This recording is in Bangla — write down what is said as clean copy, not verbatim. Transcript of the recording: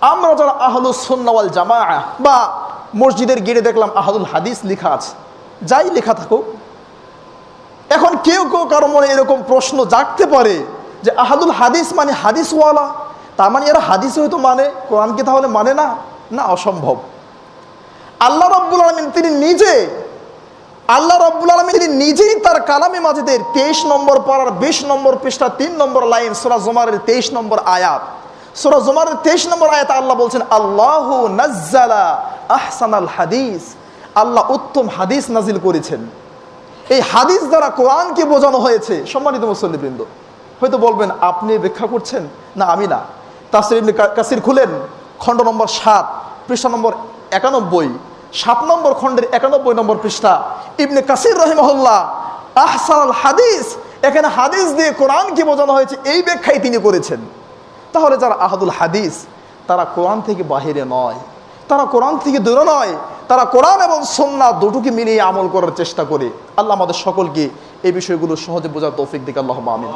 আমরা যারা আহলুস সুন্নাহ ওয়াল জামাআহ বা মসজিদের গেটে দেখলাম আহলুল হাদিস লেখা আছে, যাই লেখা থাকুক, এখন কেউ কেউ কারো মনে এরকম প্রশ্ন জাগতে পারে যে আহলুল হাদিস মানে হাদিসওয়ালা, তার মানে এরা হাদিস হয়তো মানে, কোরআনকে তাহলে মানে না? না, অসম্ভব। আল্লাহ রাব্বুল আলামিন তিনি নিজেই তার কালামে মাজিদের 23 নম্বর পারার 20 নম্বর পৃষ্ঠা 3 নম্বর লাইন সূরা জুমারের 23 নম্বর আয়াত, সূরা জুমারের 23 নম্বর আয়াতে আল্লাহ বলছেন আল্লাহু নাজ্জালা আহসানাল হাদিস, আল্লাহ উত্তম হাদিস নাজিল করেছেন। এই হাদিস দ্বারা কোরআনকে বোঝানো হয়েছে। সম্মানিত মুসল্লিবৃন্দ, হয়তো বলবেন আপনি ব্যাখ্যা করছেন, না আমি না। তাফসীর ইবনে কাসির খুলেন, খণ্ড নম্বর 7 পৃষ্ঠা নম্বর 91, 7 নম্বর খণ্ডের 91 নম্বর পৃষ্ঠা। ইবনে কাসির রাহিমাহুল্লাহ আহসানুল হাদিস, এখানে হাদিস দিয়ে কোরআনকে বোঝানো হয়েছে, এই ব্যাখ্যাই তিনি করেছেন। তাহলে যারা আহলুল হাদিস তারা কোরআন থেকে বাহিরে নয়, তারা কোরআন থেকে দূরে নয়, তারা কোরআন এবং সুন্নাহ দুটোকে মিলিয়ে আমল করার চেষ্টা করে। আল্লাহ আমাদের সকলকে এই বিষয়গুলো সহজে বোঝার তৌফিক দিক। আল্লাহুম্মা আমিন।